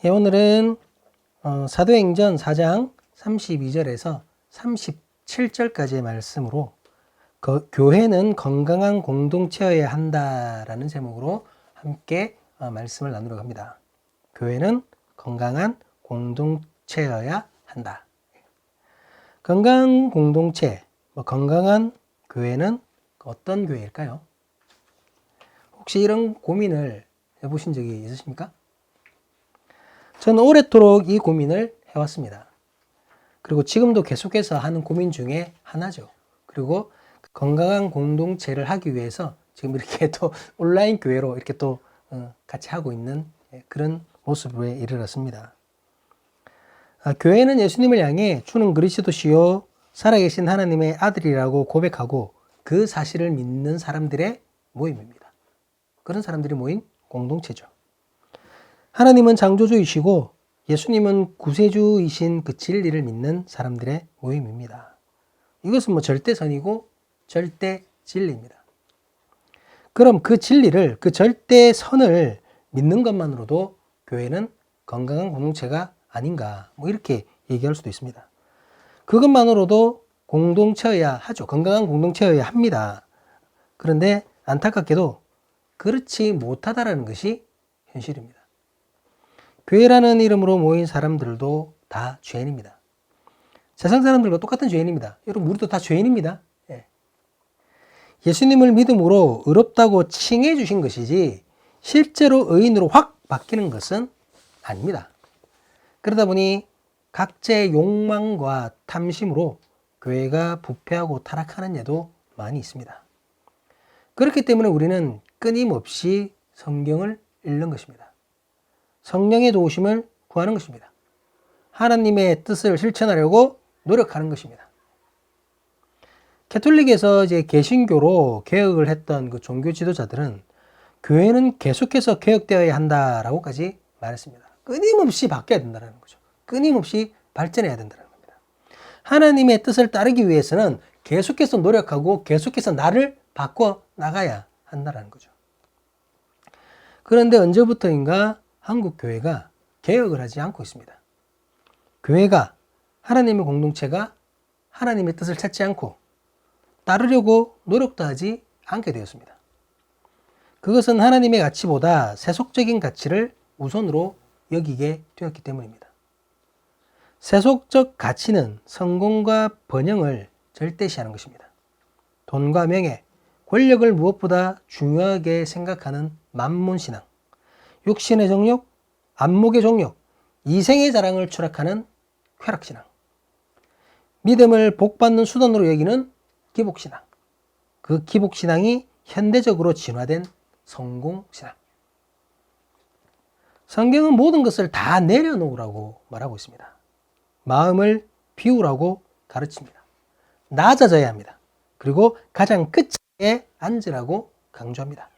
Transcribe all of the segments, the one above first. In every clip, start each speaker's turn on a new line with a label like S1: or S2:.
S1: 오늘은 사도행전 4장 32절에서 37절까지의 말씀으로 교회는 건강한 공동체여야 한다라는 제목으로 함께 말씀을 나누려고 합니다. 교회는 건강한 공동체여야 한다. 건강한 공동체, 건강한 교회는 어떤 교회일까요? 혹시 이런 고민을 해보신 적이 있으십니까? 저는 오랫도록 이 고민을 해왔습니다. 그리고 지금도 계속해서 하는 고민 중에 하나죠. 그리고 건강한 공동체를 하기 위해서 지금 이렇게 또 온라인 교회로 이렇게 또 같이 하고 있는 그런 모습에 이르렀습니다. 교회는 예수님을 향해 주는 그리스도시요 살아계신 하나님의 아들이라고 고백하고 그 사실을 믿는 사람들의 모임입니다. 그런 사람들이 모인 공동체죠. 하나님은 창조주이시고 예수님은 구세주이신 그 진리를 믿는 사람들의 모임입니다. 이것은 절대선이고 절대 진리입니다. 그럼 그 진리를, 그 절대선을 믿는 것만으로도 교회는 건강한 공동체가 아닌가, 이렇게 얘기할 수도 있습니다. 그것만으로도 공동체여야 하죠. 건강한 공동체여야 합니다. 그런데 안타깝게도 그렇지 못하다라는 것이 현실입니다. 교회라는 이름으로 모인 사람들도 다 죄인입니다. 세상 사람들과 똑같은 죄인입니다. 여러분, 우리도 다 죄인입니다. 예수님을 믿음으로 의롭다고 칭해 주신 것이지 실제로 의인으로 확 바뀌는 것은 아닙니다. 그러다 보니 각자의 욕망과 탐심으로 교회가 부패하고 타락하는 예도 많이 있습니다. 그렇기 때문에 우리는 끊임없이 성경을 읽는 것입니다. 성령의 도우심을 구하는 것입니다. 하나님의 뜻을 실천하려고 노력하는 것입니다. 캐톨릭에서 이제 개신교로 개혁을 했던 그 종교 지도자들은 교회는 계속해서 개혁되어야 한다라고까지 말했습니다. 끊임없이 바뀌어야 된다는 거죠. 끊임없이 발전해야 된다는 겁니다. 하나님의 뜻을 따르기 위해서는 계속해서 노력하고 계속해서 나를 바꿔 나가야 한다는 거죠. 그런데 언제부터인가 한국 교회가 개혁을 하지 않고 있습니다. 교회가, 하나님의 공동체가 하나님의 뜻을 찾지 않고 따르려고 노력도 하지 않게 되었습니다. 그것은 하나님의 가치보다 세속적인 가치를 우선으로 여기게 되었기 때문입니다. 세속적 가치는 성공과 번영을 절대시하는 것입니다. 돈과 명예, 권력을 무엇보다 중요하게 생각하는 만몬신앙, 육신의 정욕, 안목의 정욕, 이생의 자랑을 추락하는 쾌락신앙, 믿음을 복받는 수단으로 여기는 기복신앙, 그 기복신앙이 현대적으로 진화된 성공신앙. 성경은 모든 것을 다 내려놓으라고 말하고 있습니다. 마음을 비우라고 가르칩니다. 낮아져야 합니다. 그리고 가장 끝에 앉으라고 강조합니다.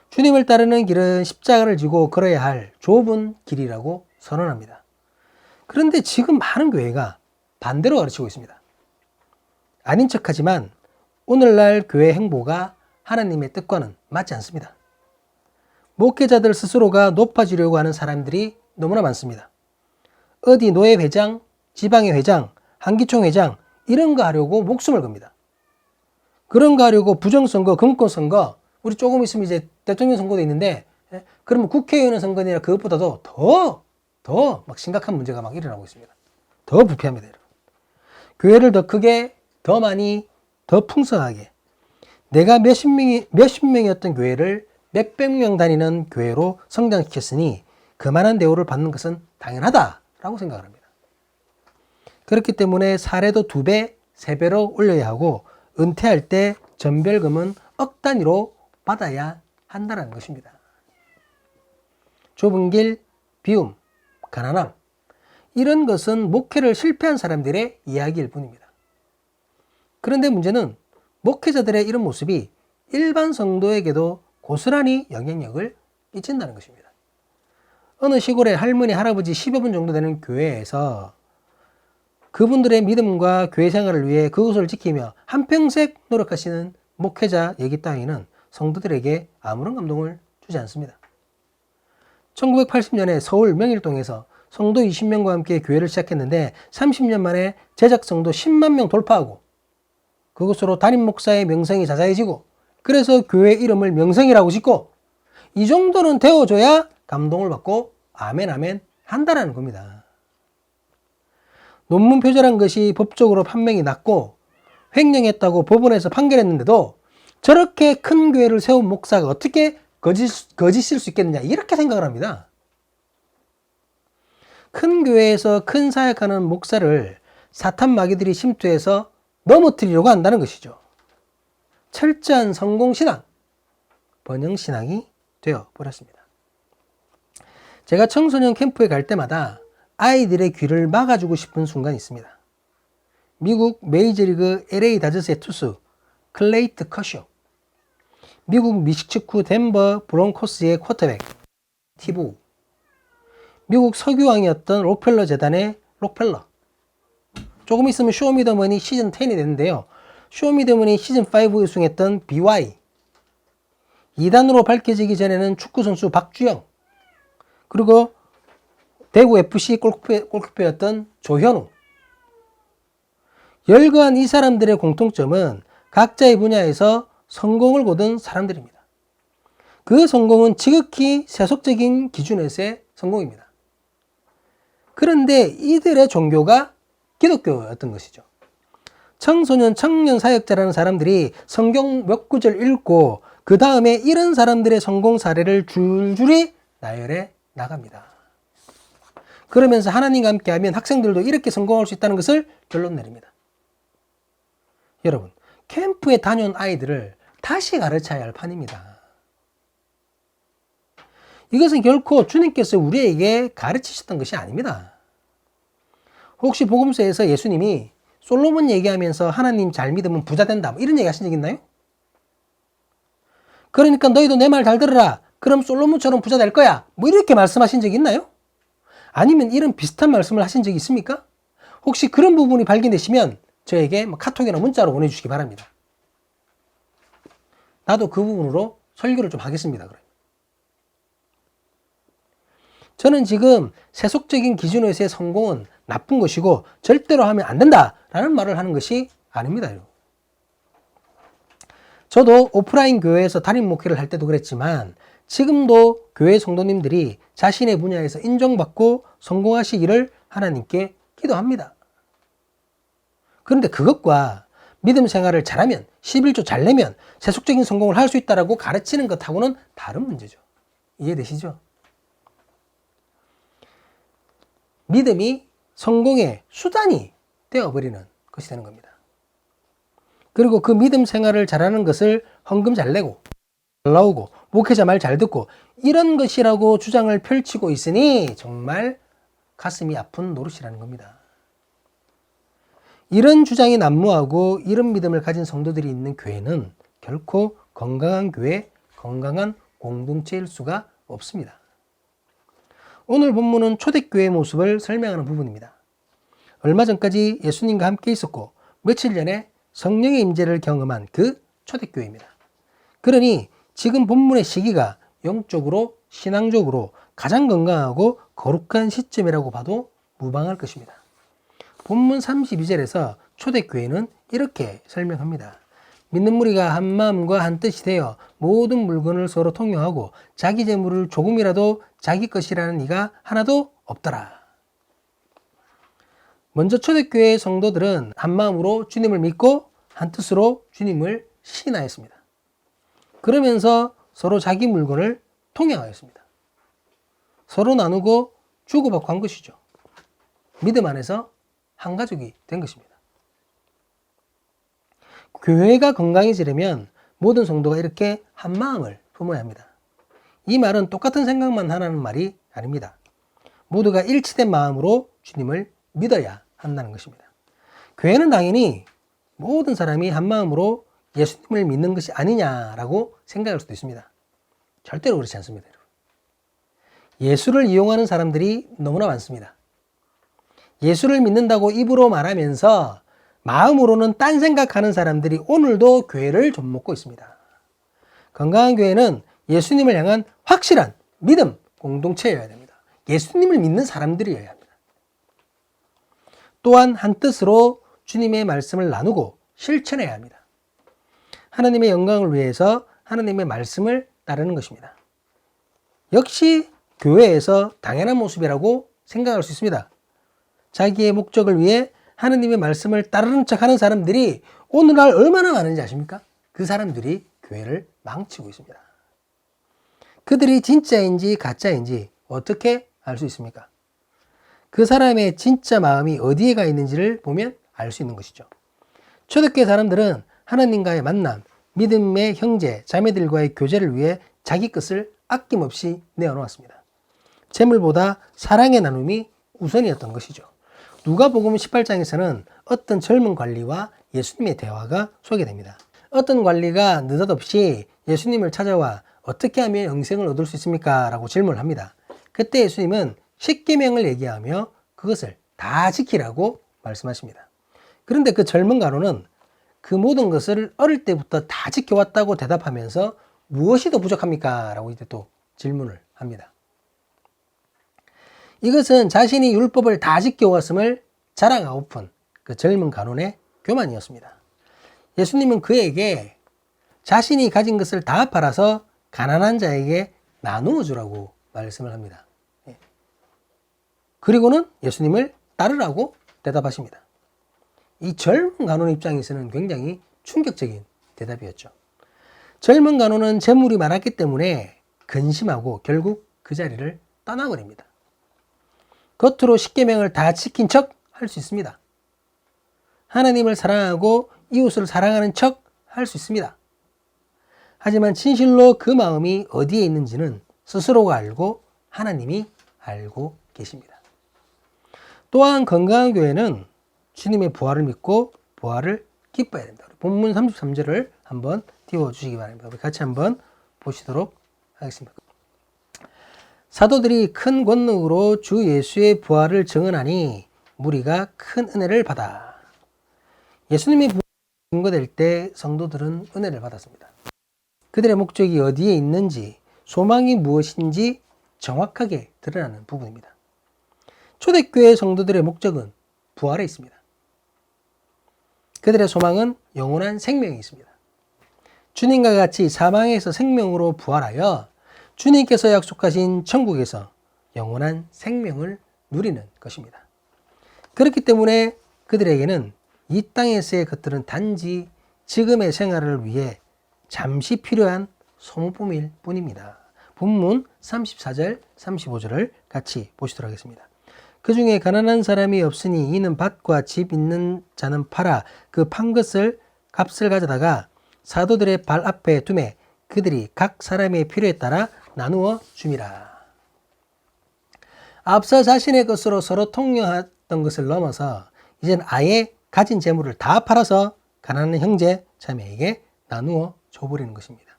S1: 주님을 따르는 길은 십자가를 지고 걸어야 할 좁은 길이라고 선언합니다. 그런데 지금 많은 교회가 반대로 가르치고 있습니다. 아닌 척하지만 오늘날 교회 행보가 하나님의 뜻과는 맞지 않습니다. 목회자들 스스로가 높아지려고 하는 사람들이 너무나 많습니다. 어디 노예 회장, 지방의 회장, 한기총 회장 이런 거 하려고 목숨을 겁니다. 그런 거 하려고 부정선거, 금권선거, 우리 조금 있으면 이제 대통령 선거도 있는데, 그러면 국회의원 선거나 그것보다도 더 막 심각한 문제가 막 일어나고 있습니다. 더 부패합니다, 여러분. 교회를 더 크게, 더 많이, 더 풍성하게. 내가 몇십 명이었던 교회를 몇백 명 다니는 교회로 성장시켰으니 그만한 대우를 받는 것은 당연하다라고 생각을 합니다. 그렇기 때문에 사례도 2배, 3배로 올려야 하고 은퇴할 때 전별금은 억 단위로 받아야 한다는 것입니다. 좁은 길, 비움, 가난함 이런 것은 목회를 실패한 사람들의 이야기일 뿐입니다. 그런데 문제는 목회자들의 이런 모습이 일반 성도에게도 고스란히 영향력을 끼친다는 것입니다. 어느 시골의 할머니, 할아버지 10여 분 정도 되는 교회에서 그분들의 믿음과 교회 생활을 위해 그것을 지키며 한평생 노력하시는 목회자 얘기 따위는 성도들에게 아무런 감동을 주지 않습니다. 1980년에 서울 명일동에서 성도 20명과 함께 교회를 시작했는데 30년 만에 제작 성도 10만 명 돌파하고 그것으로 담임 목사의 명성이 자자해지고 그래서 교회 이름을 명성이라고 짓고 이 정도는 되어줘야 감동을 받고 아멘 아멘 한다라는 겁니다. 논문 표절한 것이 법적으로 판명이 났고 횡령했다고 법원에서 판결했는데도 저렇게 큰 교회를 세운 목사가 어떻게 거짓일 수 있겠느냐 이렇게 생각을 합니다. 큰 교회에서 큰 사역하는 목사를 사탄 마귀들이 침투해서 넘어뜨리려고 한다는 것이죠. 철저한 성공신앙, 번영신앙이 되어버렸습니다. 제가 청소년 캠프에 갈 때마다 아이들의 귀를 막아주고 싶은 순간이 있습니다. 미국 메이저리그 LA 다저스의 투수 클레이트 커쇼, 미국 미식축구 덴버 브론코스의 쿼터백 티보, 미국 석유왕이었던 록펠러 재단의 록펠러, 조금 있으면 쇼미더머니 시즌 10이 되는데요. 쇼미더머니 시즌 5에 우승했던 BY, 2단으로 밝혀지기 전에는 축구선수 박주영, 그리고 대구 FC 골키퍼였던 조현우. 열거한 이 사람들의 공통점은 각자의 분야에서 성공을 거둔 사람들입니다. 그 성공은 지극히 세속적인 기준에서의 성공입니다. 그런데 이들의 종교가 기독교였던 것이죠. 청소년, 청년 사역자라는 사람들이 성경 몇 구절 읽고 그 다음에 이런 사람들의 성공 사례를 줄줄이 나열해 나갑니다. 그러면서 하나님과 함께하면 학생들도 이렇게 성공할 수 있다는 것을 결론 내립니다. 여러분, 캠프에 다녀온 아이들을 다시 가르쳐야 할 판입니다. 이것은 결코 주님께서 우리에게 가르치셨던 것이 아닙니다. 혹시 복음서에서 예수님이 솔로몬 얘기하면서 하나님 잘 믿으면 부자 된다 이런 얘기 하신 적 있나요? 그러니까 너희도 내 말 잘 들으라. 그럼 솔로몬처럼 부자 될 거야. 뭐 이렇게 말씀하신 적 있나요? 아니면 이런 비슷한 말씀을 하신 적이 있습니까? 혹시 그런 부분이 발견되시면 저에게 카톡이나 문자로 보내주시기 바랍니다. 나도 그 부분으로 설교를 좀 하겠습니다. 그럼. 저는 지금 세속적인 기준에서의 성공은 나쁜 것이고 절대로 하면 안 된다라는 말을 하는 것이 아닙니다. 저도 오프라인 교회에서 담임 목회를 할 때도 그랬지만 지금도 교회 성도님들이 자신의 분야에서 인정받고 성공하시기를 하나님께 기도합니다. 그런데 그것과 믿음 생활을 잘하면 11조 잘 내면 세속적인 성공을 할 수 있다라고 가르치는 것하고는 다른 문제죠. 이해되시죠? 믿음이 성공의 수단이 되어버리는 것이 되는 겁니다. 그리고 그 믿음 생활을 잘하는 것을 헌금 잘 내고 잘 나오고 목회자 말 잘 듣고 이런 것이라고 주장을 펼치고 있으니 정말 가슴이 아픈 노릇이라는 겁니다. 이런 주장이 난무하고 이런 믿음을 가진 성도들이 있는 교회는 결코 건강한 교회, 건강한 공동체일 수가 없습니다. 오늘 본문은 초대교회의 모습을 설명하는 부분입니다. 얼마 전까지 예수님과 함께 있었고 며칠 전에 성령의 임재를 경험한 그 초대교회입니다. 그러니 지금 본문의 시기가 영적으로 신앙적으로 가장 건강하고 거룩한 시점이라고 봐도 무방할 것입니다. 본문 32절에서 초대교회는 이렇게 설명합니다. 믿는 무리가 한 마음과 한 뜻이 되어 모든 물건을 서로 통용하고 자기 재물을 조금이라도 자기 것이라는 이가 하나도 없더라. 먼저 초대교회의 성도들은 한 마음으로 주님을 믿고 한 뜻으로 주님을 신하였습니다. 그러면서 서로 자기 물건을 통용하였습니다. 서로 나누고 주고받고 한 것이죠. 믿음 안에서 한 가족이 된 것입니다. 교회가 건강해지려면 모든 성도가 이렇게 한 마음을 품어야 합니다. 이 말은 똑같은 생각만 하라는 말이 아닙니다. 모두가 일치된 마음으로 주님을 믿어야 한다는 것입니다. 교회는 당연히 모든 사람이 한 마음으로 예수님을 믿는 것이 아니냐라고 생각할 수도 있습니다. 절대로 그렇지 않습니다. 예수를 이용하는 사람들이 너무나 많습니다. 예수를 믿는다고 입으로 말하면서 마음으로는 딴 생각하는 사람들이 오늘도 교회를 좀먹고 있습니다. 건강한 교회는 예수님을 향한 확실한 믿음 공동체여야 됩니다. 예수님을 믿는 사람들이어야 합니다. 또한 한 뜻으로 주님의 말씀을 나누고 실천해야 합니다. 하나님의 영광을 위해서 하나님의 말씀을 따르는 것입니다. 역시 교회에서 당연한 모습이라고 생각할 수 있습니다. 자기의 목적을 위해 하나님의 말씀을 따르는 척하는 사람들이 오늘날 얼마나 많은지 아십니까? 그 사람들이 교회를 망치고 있습니다. 그들이 진짜인지 가짜인지 어떻게 알 수 있습니까? 그 사람의 진짜 마음이 어디에 가 있는지를 보면 알 수 있는 것이죠. 초대교회 사람들은 하나님과의 만남, 믿음의 형제, 자매들과의 교제를 위해 자기 것을 아낌없이 내어놓았습니다. 재물보다 사랑의 나눔이 우선이었던 것이죠. 누가복음 18장에서는 어떤 젊은 관리와 예수님의 대화가 소개됩니다. 어떤 관리가 느닷없이 예수님을 찾아와 어떻게 하면 영생을 얻을 수 있습니까? 라고 질문을 합니다. 그때 예수님은 10계명을 얘기하며 그것을 다 지키라고 말씀하십니다. 그런데 그 젊은 간호는 그 모든 것을 어릴 때부터 다 지켜왔다고 대답하면서 무엇이 더 부족합니까? 라고 이제 또 질문을 합니다. 이것은 자신이 율법을 다 지켜왔음을 자랑하고픈 그 젊은 간호의 교만이었습니다. 예수님은 그에게 자신이 가진 것을 다 팔아서 가난한 자에게 나누어 주라고 말씀을 합니다. 그리고는 예수님을 따르라고 대답하십니다. 이 젊은 간호의 입장에서는 굉장히 충격적인 대답이었죠. 젊은 간호는 재물이 많았기 때문에 근심하고 결국 그 자리를 떠나버립니다. 겉으로 10계명을 다 지킨 척 할 수 있습니다. 하나님을 사랑하고 이웃을 사랑하는 척 할 수 있습니다. 하지만 진실로 그 마음이 어디에 있는지는 스스로가 알고 하나님이 알고 계십니다. 또한 건강한 교회는 주님의 부활을 믿고 부활을 기뻐해야 됩니다. 본문 33절을 한번 띄워주시기 바랍니다. 우리 같이 한번 보시도록 하겠습니다. 사도들이 큰 권능으로 주 예수의 부활을 증언하니 무리가 큰 은혜를 받아. 예수님의 부활이 증거될 때 성도들은 은혜를 받았습니다. 그들의 목적이 어디에 있는지, 소망이 무엇인지 정확하게 드러나는 부분입니다. 초대교회 성도들의 목적은 부활에 있습니다. 그들의 소망은 영원한 생명이 있습니다. 주님과 같이 사망에서 생명으로 부활하여 주님께서 약속하신 천국에서 영원한 생명을 누리는 것입니다. 그렇기 때문에 그들에게는 이 땅에서의 것들은 단지 지금의 생활을 위해 잠시 필요한 소모품일 뿐입니다. 본문 34절, 35절을 같이 보시도록 하겠습니다. 그 중에 가난한 사람이 없으니 이는 밭과 집 있는 자는 팔아 그 판 것을 값을 가져다가 사도들의 발 앞에 두매 그들이 각 사람의 필요에 따라 나누어 줌이라. 앞서 자신의 것으로 서로 통용했던 것을 넘어서 이젠 아예 가진 재물을 다 팔아서 가난한 형제, 자매에게 나누어 줘버리는 것입니다.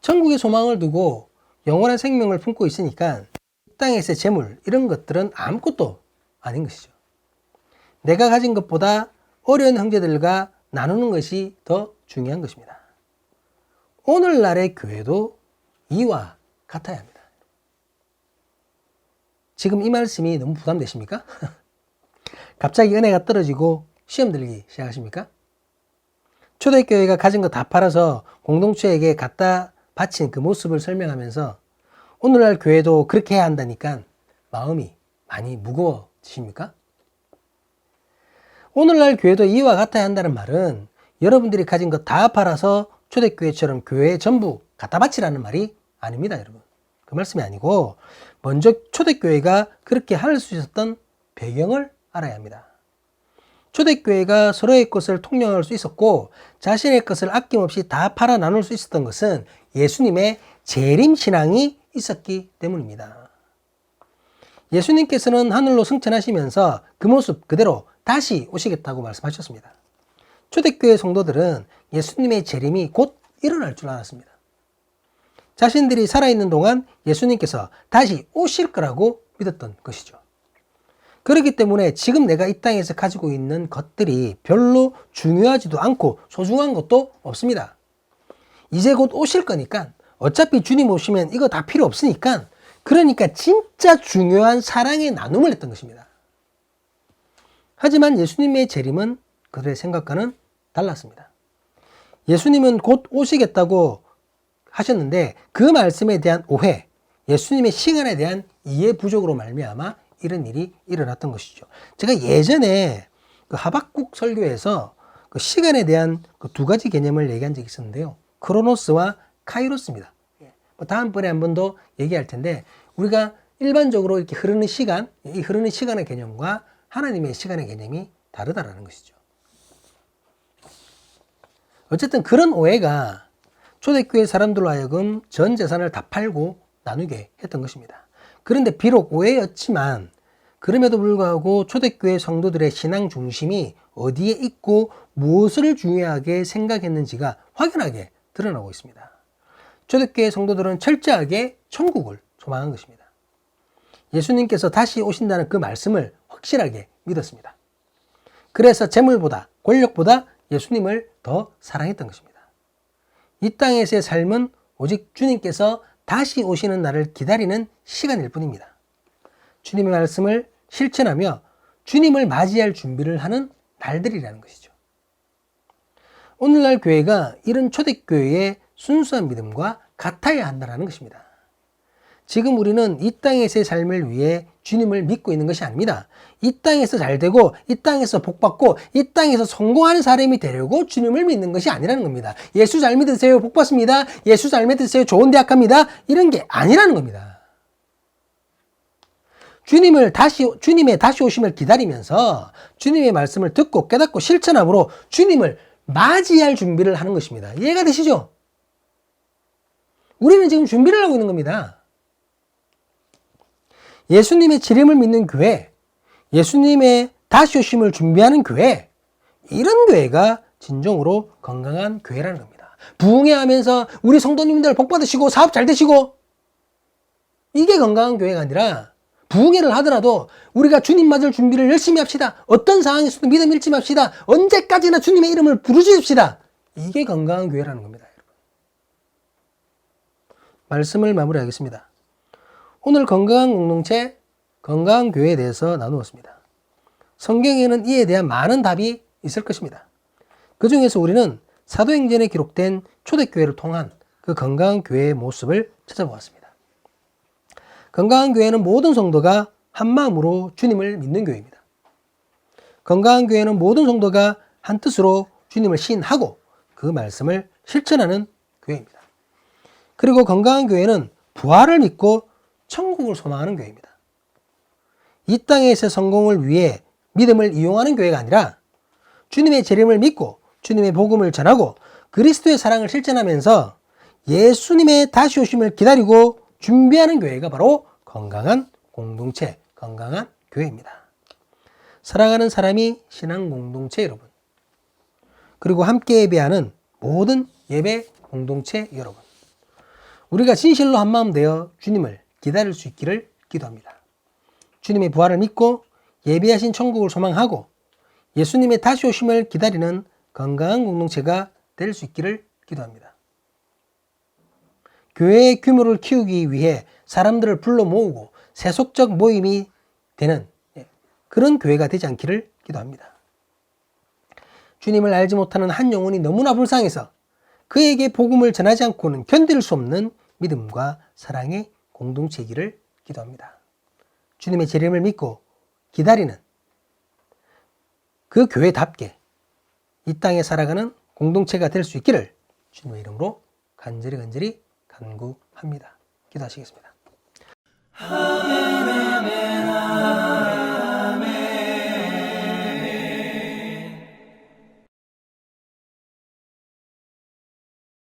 S1: 천국의 소망을 두고 영원한 생명을 품고 있으니까 이 땅에서의 재물, 이런 것들은 아무것도 아닌 것이죠. 내가 가진 것보다 어려운 형제들과 나누는 것이 더 중요한 것입니다. 오늘날의 교회도 이와 같아야 합니다. 지금 이 말씀이 너무 부담되십니까? 갑자기 은혜가 떨어지고 시험 들기 시작하십니까? 초대교회가 가진 거 다 팔아서 공동체에게 갖다 바친 그 모습을 설명하면서 오늘날 교회도 그렇게 해야 한다니까 마음이 많이 무거워지십니까? 오늘날 교회도 이와 같아야 한다는 말은 여러분들이 가진 거 다 팔아서 초대교회처럼 교회에 전부 갖다 바치라는 말이 아닙니다, 여러분. 그 말씀이 아니고 먼저 초대교회가 그렇게 할 수 있었던 배경을 알아야 합니다. 초대교회가 서로의 것을 통용할 수 있었고 자신의 것을 아낌없이 다 팔아 나눌 수 있었던 것은 예수님의 재림신앙이 있었기 때문입니다. 예수님께서는 하늘로 승천하시면서 그 모습 그대로 다시 오시겠다고 말씀하셨습니다. 초대교회 성도들은 예수님의 재림이 곧 일어날 줄 알았습니다. 자신들이 살아있는 동안 예수님께서 다시 오실 거라고 믿었던 것이죠. 그렇기 때문에 지금 내가 이 땅에서 가지고 있는 것들이 별로 중요하지도 않고 소중한 것도 없습니다. 이제 곧 오실 거니까 어차피 주님 오시면 이거 다 필요 없으니까, 그러니까 진짜 중요한 사랑의 나눔을 했던 것입니다. 하지만 예수님의 재림은 그들의 생각과는 달랐습니다. 예수님은 곧 오시겠다고 하셨는데 그 말씀에 대한 오해, 예수님의 시간에 대한 이해 부족으로 말미암아 이런 일이 일어났던 것이죠. 제가 예전에 그 하박국 설교에서 그 시간에 대한 그 두 가지 개념을 얘기한 적이 있었는데요. 크로노스와 카이로스입니다. 다음번에 한 번 더 얘기할 텐데, 우리가 일반적으로 이렇게 흐르는 시간, 이 흐르는 시간의 개념과 하나님의 시간의 개념이 다르다라는 것이죠. 어쨌든 그런 오해가 초대교회 사람들로 하여금 전 재산을 다 팔고 나누게 했던 것입니다. 그런데 비록 오해였지만 그럼에도 불구하고 초대교회 성도들의 신앙 중심이 어디에 있고 무엇을 중요하게 생각했는지가 확연하게 드러나고 있습니다. 초대교회 성도들은 철저하게 천국을 소망한 것입니다. 예수님께서 다시 오신다는 그 말씀을 확실하게 믿었습니다. 그래서 재물보다 권력보다 예수님을 더 사랑했던 것입니다. 이 땅에서의 삶은 오직 주님께서 다시 오시는 날을 기다리는 시간일 뿐입니다. 주님의 말씀을 실천하며 주님을 맞이할 준비를 하는 날들이라는 것이죠. 오늘날 교회가 이런 초대교회의 순수한 믿음과 같아야 한다는 것입니다. 지금 우리는 이 땅에서의 삶을 위해 주님을 믿고 있는 것이 아닙니다. 이 땅에서 잘 되고 이 땅에서 복받고 이 땅에서 성공하는 사람이 되려고 주님을 믿는 것이 아니라는 겁니다. 예수 잘 믿으세요, 복받습니다. 예수 잘 믿으세요, 좋은 대학 갑니다. 이런 게 아니라는 겁니다. 주님의 다시 오심을 기다리면서 주님의 말씀을 듣고 깨닫고 실천함으로 주님을 맞이할 준비를 하는 것입니다. 이해가 되시죠? 우리는 지금 준비를 하고 있는 겁니다. 예수님의 재림을 믿는 교회, 예수님의 다시 오심을 준비하는 교회, 이런 교회가 진정으로 건강한 교회라는 겁니다. 부흥회하면서 우리 성도님들 복 받으시고 사업 잘 되시고, 이게 건강한 교회가 아니라 부흥회를 하더라도 우리가 주님 맞을 준비를 열심히 합시다. 어떤 상황에서도 믿음 잃지 맙시다. 언제까지나 주님의 이름을 부르짖읍시다. 이게 건강한 교회라는 겁니다. 여러분. 말씀을 마무리하겠습니다. 오늘 건강한 공동체, 건강한 교회에 대해서 나누었습니다. 성경에는 이에 대한 많은 답이 있을 것입니다. 그 중에서 우리는 사도행전에 기록된 초대교회를 통한 그 건강한 교회의 모습을 찾아보았습니다. 건강한 교회는 모든 성도가 한마음으로 주님을 믿는 교회입니다. 건강한 교회는 모든 성도가 한뜻으로 주님을 신하고 그 말씀을 실천하는 교회입니다. 그리고 건강한 교회는 부활을 믿고 천국을 소망하는 교회입니다. 이 땅에서의 성공을 위해 믿음을 이용하는 교회가 아니라 주님의 재림을 믿고 주님의 복음을 전하고 그리스도의 사랑을 실천하면서 예수님의 다시 오심을 기다리고 준비하는 교회가 바로 건강한 공동체, 건강한 교회입니다. 사랑하는 사람이 신앙 공동체 여러분, 그리고 함께 예배하는 모든 예배 공동체 여러분, 우리가 진실로 한마음 되어 주님을 기다릴 수 있기를 기도합니다. 주님의 부활을 믿고 예비하신 천국을 소망하고 예수님의 다시 오심을 기다리는 건강한 공동체가 될 수 있기를 기도합니다. 교회의 규모를 키우기 위해 사람들을 불러 모으고 세속적 모임이 되는 그런 교회가 되지 않기를 기도합니다. 주님을 알지 못하는 한 영혼이 너무나 불쌍해서 그에게 복음을 전하지 않고는 견딜 수 없는 믿음과 사랑의 공동체이기를 기도합니다. 주님의 재림을 믿고 기다리는 그 교회답게 이 땅에 살아가는 공동체가 될 수 있기를 주님의 이름으로 간절히 간구합니다. 기도하시겠습니다.